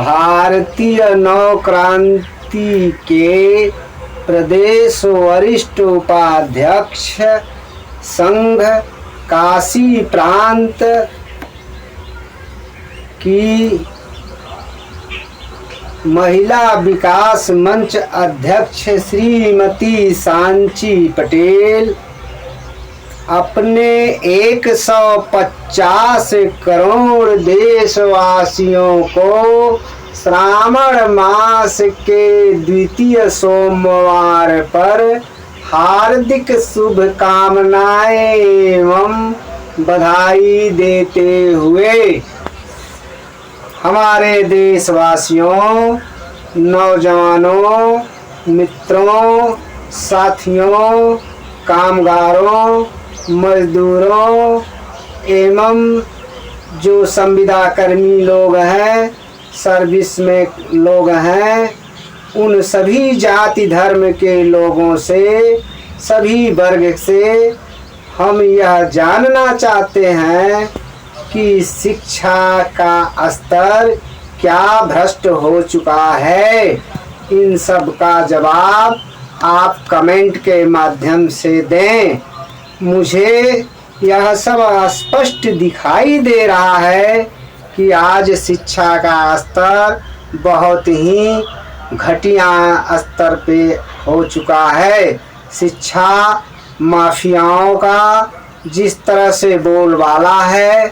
भारतीय नवक्रांति के प्रदेश वरिष्ठ उपाध्यक्ष, संघ काशी प्रांत की महिला विकास मंच अध्यक्ष श्रीमती सांची पटेल अपने 150 करोड़ देशवासियों को श्रावण मास के द्वितीय सोमवार पर हार्दिक शुभकामनाएं एवं बधाई देते हुए हमारे देशवासियों, नौजवानों, मित्रों, साथियों, कामगारों, मजदूरों एवं जो संविदा कर्मी लोग हैं, सर्विस में लोग हैं, उन सभी जाति धर्म के लोगों से, सभी वर्ग से हम यह जानना चाहते हैं कि शिक्षा का स्तर क्या भ्रष्ट हो चुका है। इन सब का जवाब आप कमेंट के माध्यम से दें। मुझे यह सब स्पष्ट दिखाई दे रहा है कि आज शिक्षा का स्तर बहुत ही घटिया स्तर पे हो चुका है। शिक्षा माफियाओं का जिस तरह से बोलबाला है,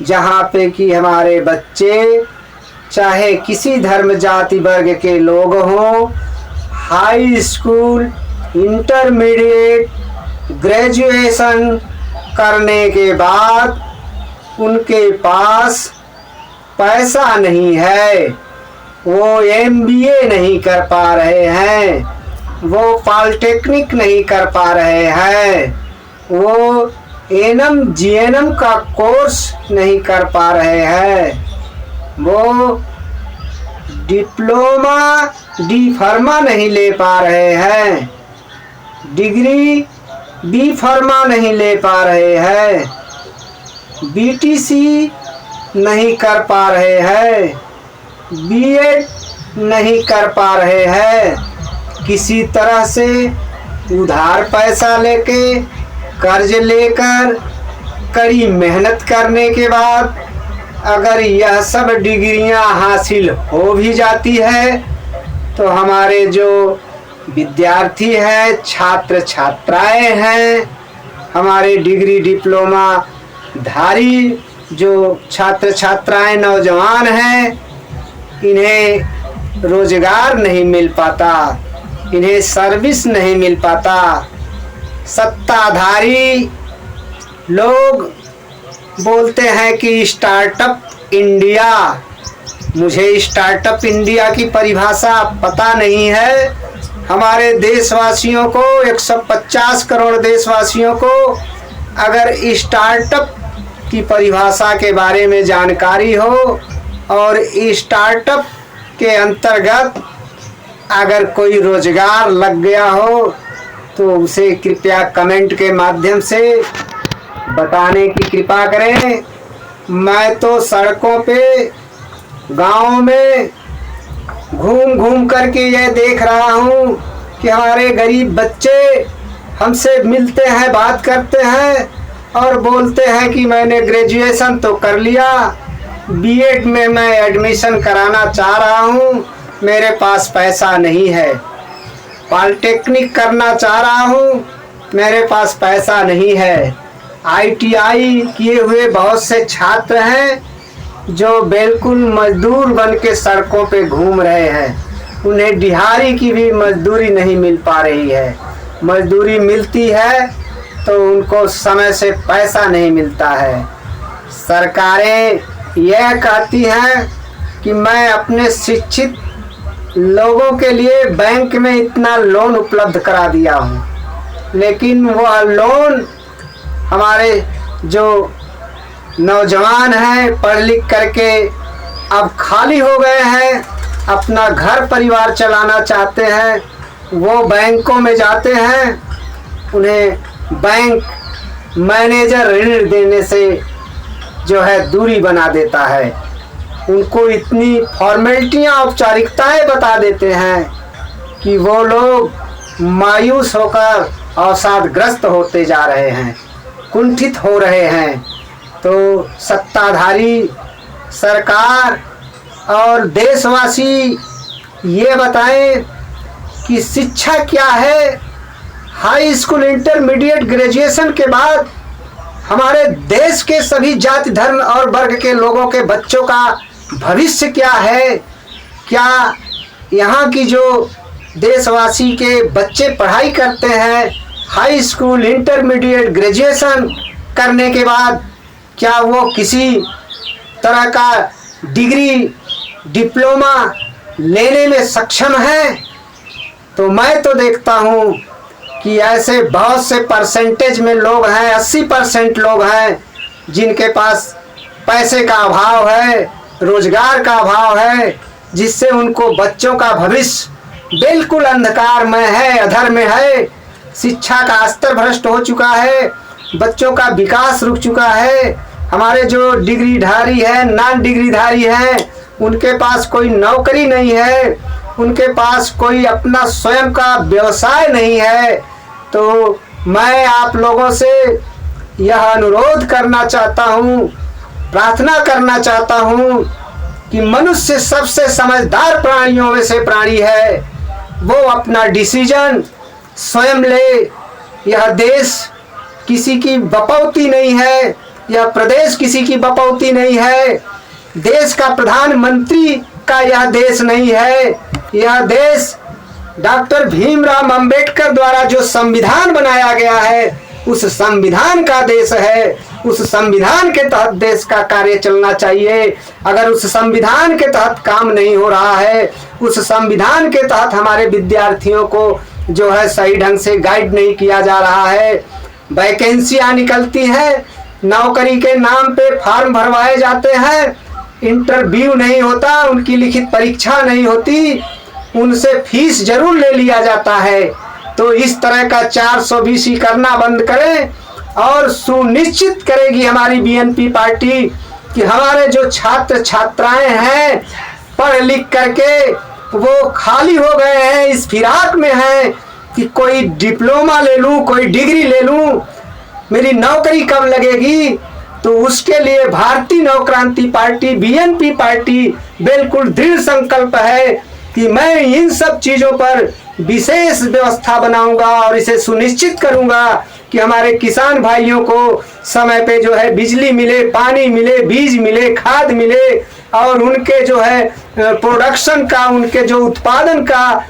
जहाँ पे कि हमारे बच्चे चाहे किसी धर्म जाति वर्ग के लोग हों, हाई स्कूल, इंटरमीडिएट, ग्रेजुएशन करने के बाद उनके पास पैसा नहीं है, वो MBA नहीं कर पा रहे हैं, वो पॉलिटेक्निक नहीं कर पा रहे हैं, वो ANM GNM का कोर्स नहीं कर पा रहे हैं, वो डिप्लोमा D-फार्मा नहीं ले पा रहे हैं, डिग्री B-फार्मा नहीं ले पा रहे हैं, BTC नहीं कर पा रहे हैं, B.Ed नहीं कर पा रहे हैं। किसी तरह से उधार पैसा लेके, कर्ज लेकर, कड़ी मेहनत करने के बाद अगर यह सब डिग्रियां हासिल हो भी जाती है तो हमारे जो विद्यार्थी हैं, छात्र छात्राएं हैं, हमारे डिग्री डिप्लोमा धारी जो छात्र छात्राएं नौजवान हैं, इन्हें रोजगार नहीं मिल पाता, इन्हें सर्विस नहीं मिल पाता। सत्ताधारी लोग बोलते हैं कि स्टार्टअप इंडिया। मुझे स्टार्टअप इंडिया की परिभाषा पता नहीं है। हमारे देशवासियों को, 150 करोड़ देशवासियों को अगर स्टार्टअप की परिभाषा के बारे में जानकारी हो और स्टार्टअप के अंतर्गत अगर कोई रोजगार लग गया हो तो उसे कृपया कमेंट के माध्यम से बताने की कृपा करें। मैं तो सड़कों पे, गाँव में घूम घूम करके यह देख रहा हूँ कि हमारे गरीब बच्चे हमसे मिलते हैं, बात करते हैं और बोलते हैं कि मैंने ग्रेजुएशन तो कर लिया, B.Ed में मैं एडमिशन कराना चाह रहा हूँ, मेरे पास पैसा नहीं है, पॉलिटेक्निक करना चाह रहा हूँ, मेरे पास पैसा नहीं है। ITI किए हुए बहुत से छात्र हैं जो बिल्कुल मजदूर बन के सड़कों पे घूम रहे हैं, उन्हें दिहाड़ी की भी मजदूरी नहीं मिल पा रही है। मजदूरी मिलती है तो उनको समय से पैसा नहीं मिलता है। सरकारें यह कहती हैं कि मैं अपने शिक्षित लोगों के लिए बैंक में इतना लोन उपलब्ध करा दिया हूँ, लेकिन वह लोन हमारे जो नौजवान हैं, पढ़ लिख करके अब खाली हो गए हैं, अपना घर परिवार चलाना चाहते हैं, वो बैंकों में जाते हैं, उन्हें बैंक मैनेजर ऋण देने से जो है दूरी बना देता है। उनको इतनी फॉर्मेलिटियाँ औपचारिकताएं बता देते हैं कि वो लोग मायूस होकर अवसादग्रस्त होते जा रहे हैं, कुंठित हो रहे हैं। तो सत्ताधारी सरकार और देशवासी ये बताएं कि शिक्षा क्या है। हाई स्कूल, इंटरमीडिएट, ग्रेजुएशन के बाद हमारे देश के सभी जाति, धर्म और वर्ग के लोगों के बच्चों का भविष्य क्या है। क्या यहाँ की जो देशवासी के बच्चे पढ़ाई करते हैं, हाई स्कूल, इंटरमीडिएट, ग्रेजुएशन करने के बाद क्या वो किसी तरह का डिग्री, डिप्लोमा लेने में सक्षम है? तो मैं तो देखता हूँ कि ऐसे बहुत से परसेंटेज में लोग हैं, 80% लोग हैं जिनके पास पैसे का अभाव है, रोजगार का अभाव है, जिससे उनको बच्चों का भविष्य बिल्कुल अंधकार में है, अधर में है। शिक्षा का स्तर भ्रष्ट हो चुका है, बच्चों का विकास रुक चुका है। हमारे जो डिग्रीधारी है, नॉन डिग्रीधारी हैं, उनके पास कोई नौकरी नहीं है, उनके पास कोई अपना स्वयं का व्यवसाय नहीं है। तो मैं आप लोगों से यह अनुरोध करना चाहता हूँ, प्रार्थना करना चाहता हूँ कि मनुष्य सबसे समझदार प्राणियों में से प्राणी है। वो अपना डिसीजन स्वयं ले। यह देश किसी की बपौती नहीं है, यह प्रदेश किसी की बपौती नहीं है, देश का प्रधानमंत्री का यह देश नहीं है। यह देश डॉक्टर भीमराव अंबेडकर द्वारा जो संविधान बनाया गया है, उस संविधान का देश है। उस संविधान के तहत देश का कार्य चलना चाहिए। अगर उस संविधान के तहत काम नहीं हो रहा है, उस संविधान के तहत हमारे विद्यार्थियों को जो है सही ढंग से गाइड नहीं किया जा रहा है, वैकेंसियां निकलती हैं, नौकरी के नाम पे फॉर्म भरवाए जाते हैं, इंटरव्यू नहीं होता, उनकी लिखित परीक्षा नहीं होती, उनसे फीस जरूर ले लिया जाता है। तो इस तरह का 420 करना बंद करें और सुनिश्चित करेगी हमारी बीएनपी पार्टी कि हमारे जो छात्र छात्राएं हैं, पढ़ लिख करके वो खाली हो गए हैं, इस फिराक में हैं कि कोई डिप्लोमा ले लूं, कोई डिग्री ले लूं, मेरी नौकरी कब लगेगी। तो उसके लिए भारतीय नवक्रांति पार्टी, बीएनपी पार्टी बिल्कुल दृढ़ संकल्प है कि मैं इन सब चीज़ों पर विशेष व्यवस्था बनाऊंगा और इसे सुनिश्चित करूंगा कि हमारे किसान भाइयों को समय पे जो है बिजली मिले, पानी मिले, बीज मिले, खाद मिले और उनके जो है प्रोडक्शन का, उनके जो उत्पादन का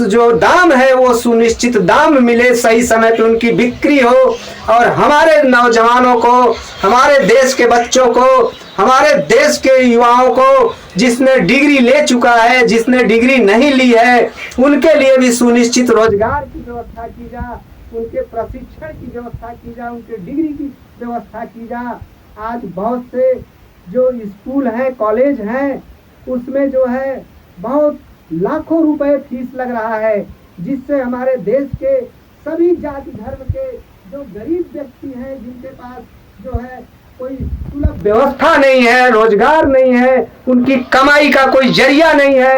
जो दाम है वो सुनिश्चित दाम मिले, सही समय पे उनकी बिक्री हो और हमारे नौजवानों को, हमारे देश के बच्चों को, हमारे देश के युवाओं को, जिसने डिग्री ले चुका है, जिसने डिग्री नहीं ली है, उनके लिए भी सुनिश्चित रोजगार की व्यवस्था की जा, उनके प्रशिक्षण की व्यवस्था की जा, उनके डिग्री की व्यवस्था की जा। आज बहुत से जो स्कूल हैं, कॉलेज हैं, उसमें जो है बहुत लाखों रुपए फीस लग रहा है, जिससे हमारे देश के सभी जाति धर्म के जो गरीब व्यक्ति हैं, जिनके पास जो है कोई सुलभ व्यवस्था नहीं है, रोजगार नहीं है, उनकी कमाई का कोई जरिया नहीं है,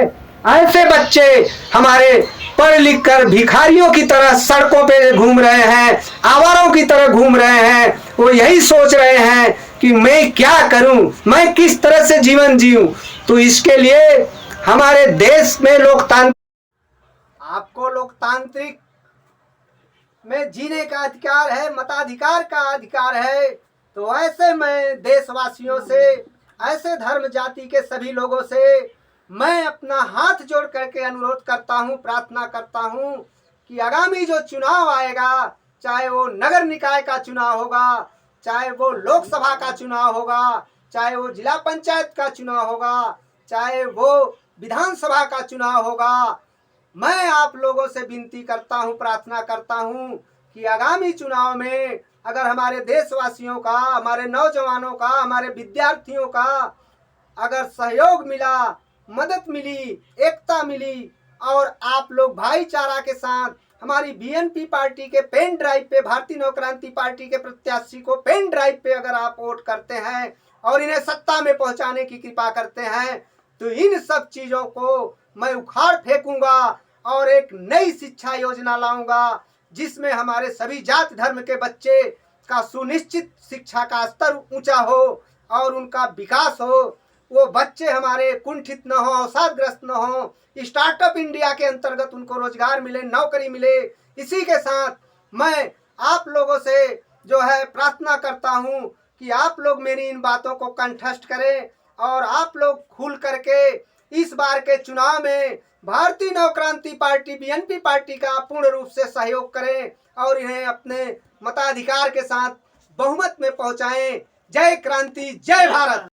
ऐसे बच्चे हमारे पढ़ लिख कर भिखारियों की तरह सड़कों पे घूम रहे हैं, आवारों की तरह घूम रहे हैं। वो यही सोच रहे हैं कि मैं क्या करूं, मैं किस तरह से जीवन जीऊं। तो इसके लिए हमारे देश में आपको लोकतांत्रिक में जीने का अधिकार है, मताधिकार का अधिकार है। तो ऐसे मैं देशवासियों से, ऐसे धर्म जाति के सभी लोगों से मैं अपना हाथ जोड़ करके अनुरोध करता हूं, प्रार्थना करता हूं कि आगामी जो चुनाव आएगा, चाहे वो नगर निकाय का चुनाव होगा, चाहे वो लोकसभा का चुनाव होगा, चाहे वो जिला पंचायत का चुनाव होगा, चाहे वो विधानसभा का चुनाव होगा, मैं आप लोगों से विनती करता हूं, प्रार्थना करता हूं कि आगामी चुनाव में अगर हमारे देशवासियों का, हमारे नौजवानों का, हमारे विद्यार्थियों का अगर सहयोग मिला, मदद मिली, एकता मिली और आप लोग भाईचारा के साथ हमारी बीएनपी पार्टी के पेन ड्राइव पे, भारतीय नवक्रांति पार्टी के प्रत्याशी को पेन ड्राइव पे अगर आप वोट करते हैं और इन्हें सत्ता में पहुंचाने की कृपा करते हैं, तो इन सब चीजों को मैं उखाड़ फेंकूंगा और एक नई शिक्षा योजना लाऊंगा जिसमें हमारे सभी जाति धर्म के बच्चे का सुनिश्चित शिक्षा का स्तर ऊंचा हो और उनका विकास हो। वो बच्चे हमारे कुंठित न हो, अवसादग्रस्त न हो। स्टार्टअप इंडिया के अंतर्गत उनको रोजगार मिले, नौकरी मिले। इसी के साथ मैं आप लोगों से जो है प्रार्थना करता हूं कि आप लोग मेरी इन बातों को कंठस्थ करें और आप लोग खुल करके इस बार के चुनाव में भारतीय नवक्रांति पार्टी बीएनपी पार्टी का पूर्ण रूप से सहयोग करें और इन्हें अपने मताधिकार के साथ बहुमत में पहुंचाएं। जय क्रांति, जय भारत।